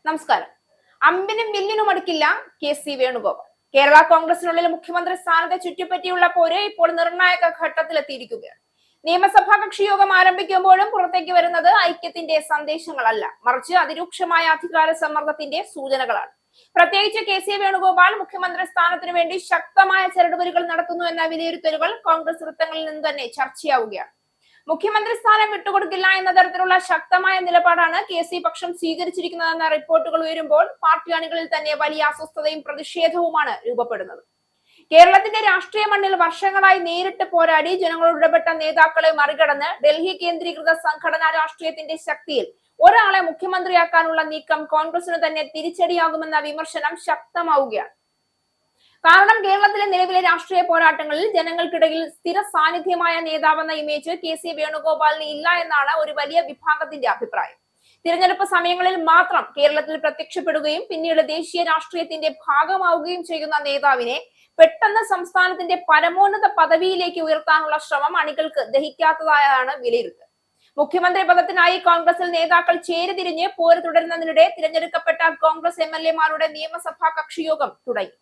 നമസ്കാരം. അമ്പിനും വില്ലിനും അടുക്കില്ല കെ.സി. വേണുഗോപാൽ. കേരള കോൺഗ്രസിനുള്ളിൽ മുഖ്യമന്ത്രി സ്ഥാനത്തെ ചുറ്റിപ്പറ്റിയുള്ള പോര് ഇപ്പോൾ നിർണായക ഘട്ടത്തിലെത്തിയിരിക്കുകയാണ്. നിയമസഭാ കക്ഷി യോഗം ആരംഭിക്കുമ്പോഴും പുറത്തേക്ക് വരുന്നത് ഐക്യത്തിന്റെ സന്ദേശങ്ങളല്ല, മറിച്ച് അതിരൂക്ഷമായ അധികാര സമ്മർദ്ദത്തിന്റെ സൂചനകളാണ്. പ്രത്യേകിച്ച് കെ.സി. വേണുഗോപാൽ മുഖ്യമന്ത്രി സ്ഥാനത്തിനു വേണ്ടി ശക്തമായ ചരടുവലികൾ നടത്തുന്നു എന്ന വിലയിരുത്തലുകൾ കോൺഗ്രസ് വൃത്തങ്ങളിൽ നിന്ന് തന്നെ ചർച്ചയാവുകയാണ്. മുഖ്യമന്ത്രി സ്ഥാനം വിട്ടുകൊടുക്കില്ല എന്ന തരത്തിലുള്ള ശക്തമായ നിലപാടാണ് കെ.സി. പക്ഷം സ്വീകരിച്ചിരിക്കുന്നതെന്ന റിപ്പോർട്ടുകൾ ഉയരുമ്പോൾ പാർട്ടി അണികളിൽ തന്നെ വലിയ അസ്വസ്ഥതയും പ്രതിഷേധവുമാണ് രൂപപ്പെടുന്നത്. കേരളത്തിന്റെ രാഷ്ട്രീയ മണ്ണിൽ വർഷങ്ങളായി നേരിട്ട് പോരാടി ജനങ്ങളോട് ഇടപെട്ട നേതാക്കളെ മറികടന്ന് ഡൽഹി കേന്ദ്രീകൃത സംഘടനാ രാഷ്ട്രീയത്തിന്റെ ശക്തിയിൽ ഒരാളെ മുഖ്യമന്ത്രിയാക്കാനുള്ള നീക്കം കോൺഗ്രസിന് തന്നെ തിരിച്ചടിയാകുമെന്ന വിമർശനം ശക്തമാവുകയാണ്. കാരണം കേരളത്തിലെ നിലവിലെ രാഷ്ട്രീയ പോരാട്ടങ്ങളിൽ ജനങ്ങൾക്കിടയിൽ സ്ഥിര സാന്നിധ്യമായ നേതാവെന്ന ഇമേജ് കെ.സി. വേണുഗോപാലിന് ഇല്ല എന്നാണ് ഒരു വലിയ വിഭാഗത്തിന്റെ അഭിപ്രായം. തിരഞ്ഞെടുപ്പ് സമയങ്ങളിൽ മാത്രം കേരളത്തിൽ പ്രത്യക്ഷപ്പെടുകയും പിന്നീട് ദേശീയ രാഷ്ട്രീയത്തിന്റെ ഭാഗമാവുകയും ചെയ്യുന്ന നേതാവിനെ പെട്ടെന്ന് സംസ്ഥാനത്തിന്റെ പരമോന്നത പദവിയിലേക്ക് ഉയർത്താനുള്ള ശ്രമം അണികൾക്ക് ദഹിക്കാത്തതായാണ് വിലയിരുത്തൽ. മുഖ്യമന്ത്രി പദത്തിനായി കോൺഗ്രസിൽ നേതാക്കൾ ചേരിതിരിഞ്ഞ് പോര് തുടരുന്നതിനിടെ തിരഞ്ഞെടുക്കപ്പെട്ട കോൺഗ്രസ് എം.എൽ.എമാരുടെ നിയമസഭാ കക്ഷിയോഗം തുടങ്ങി.